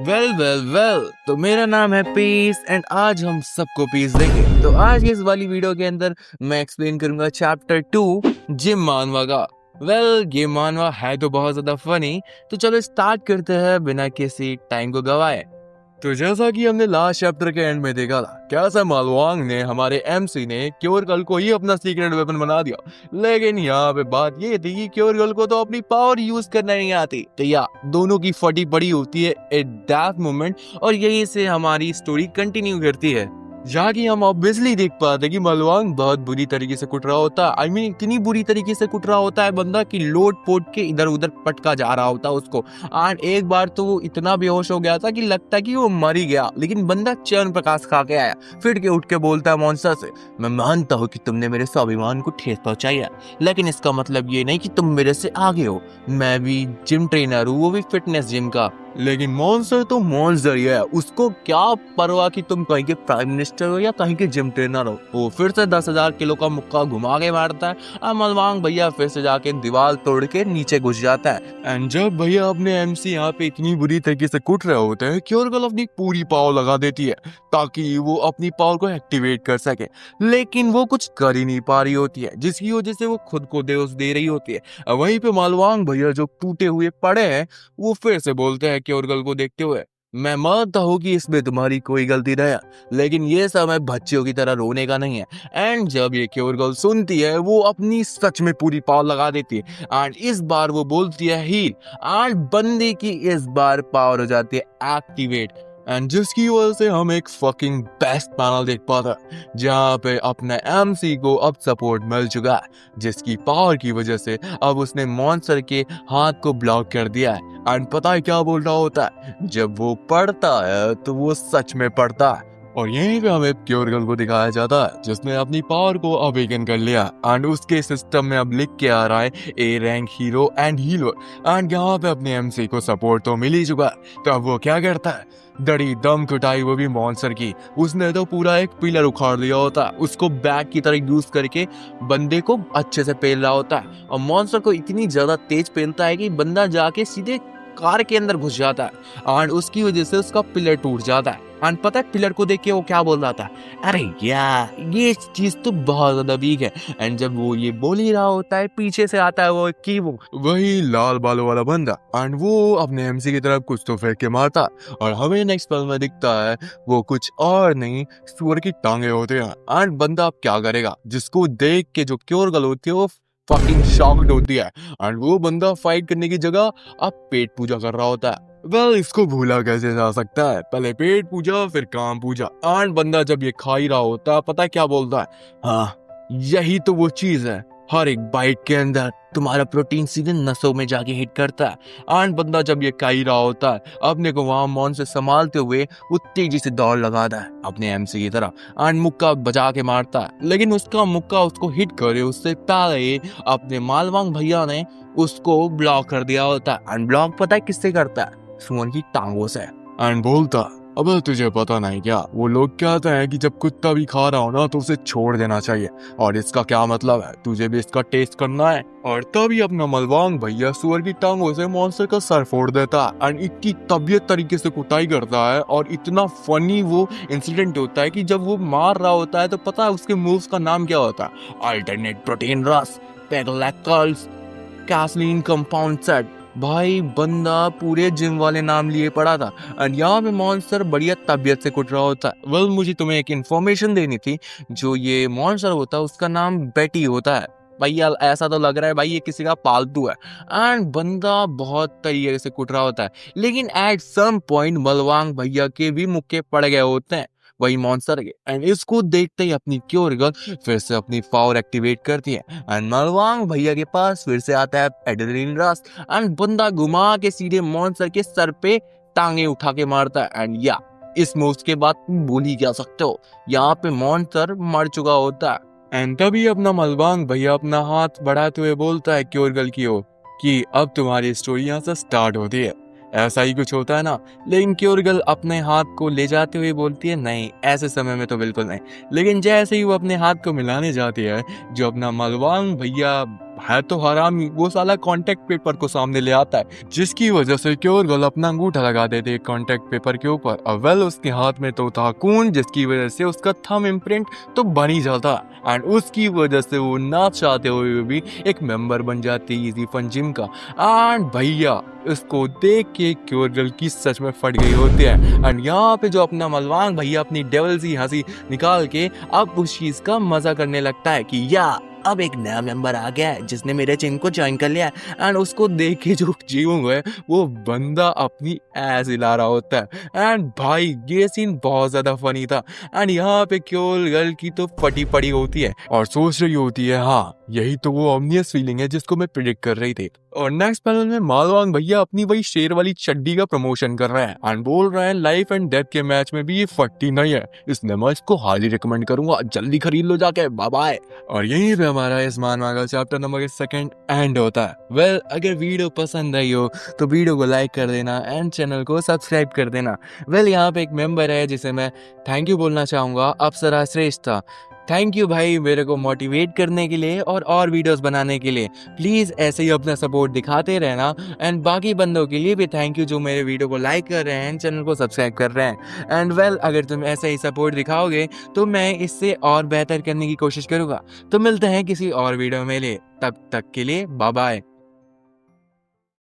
Well well well, तो मेरा नाम है पीस एंड आज हम सबको पीस देंगे। तो आज इस वाली वीडियो के अंदर मैं एक्सप्लेन करूंगा चैप्टर 2 जिम मानवा का। ये मानवा है तो बहुत ज्यादा फनी। तो चलो स्टार्ट करते हैं बिना किसी टाइम को गवाए। तो जैसा कि हमने लास्ट चैप्टर के एंड में देखा था, कैसा मालवांग ने हमारे एमसी ने क्योरगल को ही अपना सीक्रेट वेपन बना दिया। लेकिन यहाँ पे बात ये थी कि क्योरगल को तो अपनी पावर यूज करना नहीं आती। तो या दोनों की फटी पड़ी होती है एट दैट मोमेंट और यहीं से हमारी स्टोरी कंटिन्यू करती है। जहाँ की हम ऑब्वियसली देख पाते कि मलवांग बहुत बुरी तरीके से कुट रहा होता है। इतनी बुरी तरीके से कुट रहा होता है बंदा कि लोट पोट के इधर उधर पटका जा रहा होता है उसको। और एक बार तो वो इतना बेहोश हो गया था कि लगता है कि वो मर ही गया, लेकिन बंदा च्यवनप्राश प्रकाश खा के आया। फिर के उठ के बोलता है मॉन्स्टर से, मैं मानता हूँ कि तुमने मेरे स्वाभिमान को ठेस पहुंचाई है, लेकिन इसका मतलब ये नहीं कि तुम मेरे से आगे हो। मैं भी जिम ट्रेनर हूँ, वो भी फिटनेस जिम का। लेकिन मॉन्स्टर तो मॉन्स्टर ही है, उसको क्या परवाह कि तुम कहीं के प्राइम मिनिस्टर हो या कहीं के जिम ट्रेनर हो। वो फिर से 10,000 किलो का मुक्का घुमा के मारता है और मलवांग भैया फिर से जाके दीवार तोड़ के नीचे घुस जाता है। एंड जब भैया अपने एमसी यहाँ पे इतनी बुरी तरीके से कुट रहे होते हैं, क्योरगल अपनी पूरी पावर लगा देती है ताकि वो अपनी पावर को एक्टिवेट कर सके। लेकिन वो कुछ कर ही नहीं पा रही होती है, जिसकी वजह से वो खुद को दोष दे रही होती है। वहीं पे मालवांग भैया जो टूटे हुए पड़े हैं, वो फिर से बोलते हैं क्योरगल को देखते हुए, मैं मानता हूँ कि इसमें तुम्हारी कोई गलती नहीं है, लेकिन ये समय बच्चियों की तरह रोने का नहीं है। एंड जब ये क्योरगल सुनती है, वो अपनी सच में पूरी पावर लगा देती है एंड इस बार वो बोलती है हील एंड बंदे की इस बार पावर हो जाती है एक्टिवेट। एंड जिसकी वजह से हम एक फकिंग बेस्ट पैनल देख पाते हैं जहाँ पे अपने एमसी को अब सपोर्ट मिल चुका है, जिसकी पावर की वजह से अब उसने मॉन्स्टर के हाथ को ब्लॉक कर दिया है। एंड पता है क्या बोल रहा होता है, जब वो पढ़ता है तो वो सच में पढ़ता है। और यहीं पे हमें क्योरगल को दिखाया जाता है जिसने अपनी पावर को अवेकन कर लिया एंड उसके सिस्टम में अब लिख के आ रहा है A rank hero and healer. And यहाँ पे अपने एमसी को सपोर्ट तो मिल ही चुका है, तो अब वो क्या करता है, दड़ी दम कुटाई वो भी मॉन्स्टर की। उसने तो पूरा एक पिलर उखाड़ लिया होता है, उसको बैग की तरह यूज करके बंदे को अच्छे से पेल रहा होता है। और मॉन्स्टर को इतनी ज्यादा तेज पेलता है कि बंदा जाके सीधे कार के अंदर घुस जाता है और उसकी वजह से उसका पिलर टूट जाता है। और पता है पिलर को देख के वो क्या बोल रहा था, अरे यार ये चीज तो बहुत ज्यादा वीक है। एंड जब वो ये बोल ही रहा होता है, पीछे से आता है वो की वो वही लाल बालों वाला बंदा एंड वो अपने एमसी की तरफ कुछ तो फेंक के मारता और हमें नेक्स्ट पल में दिखता है वो कुछ और नहीं, सुअर की टांगे होते हैं। एंड बंदा अब क्या करेगा, जिसको देख के जो क्योरगल होती है वो फकिंग शॉक्ड होती है एंड वो बंदा फाइट करने की जगह अब पेट पूजा कर रहा होता है। इसको भूला कैसे जा सकता है, पहले पेट पूजा फिर काम पूजा। एंड बंदा जब ये खा ही रहा होता है, पता है क्या बोलता है, हाँ यही तो वो चीज है, हर एक बाइट के अंदर तुम्हारा प्रोटीन सीधे नसों में जाके हिट करता है। एंड बंदा जब ये खा ही रहा होता है, अपने को वहां मॉन से संभालते हुए वो तेजी से दौड़ लगाता है अपने एमसी की तरह एंड मुक्का बजा के मारता है। लेकिन उसका मुक्का उसको हिट करे उससे पहले अपने मालवांग भैया ने उसको ब्लॉक कर दिया होता है। एंड ब्लॉक पता है किससे करता है, सुअर की टांगों से। एंड बोलता, अबे तुझे पता नहीं क्या, वो लोग कहते हैं कि जब कुत्ता भी खा रहा हो ना तो उसे छोड़ देना चाहिए, और इसका क्या मतलब है, तुझे भी इसका टेस्ट करना है। और तभी अपना मलवांग भैया सुअर की टांगों से मॉन्स्टर का सर फोड़ देता है एंड इतनी तबियत तरीके से कुटाई करता है। और इतना फनी वो इंसिडेंट होता है कि जब वो मार रहा होता है तो पता है उसके मूव्स का नाम क्या होता है, अल्टरनेट प्रोटीन रस, पेगलैकल्स, कैसलीन कंपाउंड सेट। भाई बंदा पूरे जिम वाले नाम लिए पड़ा था। एंड यहाँ पे मॉन्स्टर बढ़िया तबियत से कुट रहा होता है। मुझे तुम्हें एक इन्फॉर्मेशन देनी थी, जो ये मॉन्स्टर होता है उसका नाम बेटी होता है। भैया ऐसा तो लग रहा है भाई ये किसी का पालतू है। एंड बंदा बहुत तरीके से कुट रहा होता है, लेकिन एट सम पॉइंट मलवांग भैया के भी मुक्के पड़ गए होते हैं वही मॉन्स्टर के। एंड इसको देखते ही अपनी क्योरगल फिर से अपनी पावर एक्टिवेट करती है एंड मलवांग भैया के पास फिर से आता है एड्रेनलिन रश एंड बंदा घुमा के सीधे मॉन्स्टर के सर पे टांगे उठा के मारता है। एंड या इस मूव के बाद तुम बोल ही क्या सकते हो, यहाँ पे मॉन्स्टर मर चुका होता है। एंड तभी अपना मलवांग भैया अपना हाथ बढ़ाते हुए बोलता है क्योरगल की ओर कि अब तुम्हारी स्टोरी यहाँ से स्टार्ट होती है। ऐसा ही कुछ होता है ना, लेकिन क्योरगल अपने हाथ को ले जाते हुए बोलती है नहीं ऐसे समय में तो बिल्कुल नहीं। लेकिन जैसे ही वो अपने हाथ को मिलाने जाती है, जो अपना मलवांग भैया है तो हरामी, वो साला कॉन्टेक्ट पेपर को सामने ले आता है, जिसकी वजह से क्योरगल अपना अंगूठा लगा देते कॉन्टेक्ट पेपर के ऊपर। और वेल उसके हाथ में तो था खून, जिसकी वजह से उसका थंब इम्प्रिंट तो बन ही जाता एंड उसकी वजह से वो ना चाहते हुए भी एक मेंबर बन जाती इजी फन जिम का। एंड भैया इसको देख के क्योरगल की सच में फट गई होती है एंड यहाँ पे जो अपना मलवांग भैया अपनी डेविल सी हंसी निकाल के अब उस चीज का मजा करने लगता है कि या अब एक नया मेंबर आ गया है जिसने मेरे जिम को ज्वाइन कर लिया है। एंड उसको देख के जो जीवू है वो बंदा अपनी ऐस हिला रहा होता है एंड भाई ये सीन बहुत ज्यादा फनी था। एंड यहाँ पे क्योरगल की तो फटी पड़ी होती है और सोच रही होती है हाँ यही तो वो ऑब्वियस फीलिंग है जिसको मैं प्रिडिक्ट कर रही थी। और नेक्स्ट पैनल में मालवांग भैया अपनी वही शेर वाली चड्डी का प्रमोशन कर रहे हैं एंड बोल रहे हैं लाइफ एंड डेथ के मैच में भी ये फटती नहीं है, इसलिए मैं इसको हाईली रिकमेंड करूंगा, जल्दी खरीद लो जाके, बाय बाय। और यहीं पे हमारा इस मानवा का चैप्टर नंबर 2 एंड होता है। वेल अगर वीडियो पसंद आई हो तो वीडियो को लाइक कर देना एंड चैनल को सब्सक्राइब कर देना। वेल यहाँ पे एक मेंबर है जिसे मैं थैंक यू बोलना चाहूंगा, अप्सरा श्रेष्ठ। थैंक यू भाई मेरे को मोटिवेट करने के लिए और वीडियोस बनाने के लिए। प्लीज़ ऐसे ही अपना सपोर्ट दिखाते रहना एंड बाकी बंदों के लिए भी थैंक यू जो मेरे वीडियो को लाइक कर रहे हैं, चैनल को सब्सक्राइब कर रहे हैं। एंड वेल अगर तुम ऐसा ही सपोर्ट दिखाओगे तो मैं इससे और बेहतर करने की कोशिश करूँगा। तो मिलते हैं किसी और वीडियो में, ले तब तक के लिए बाय बाय।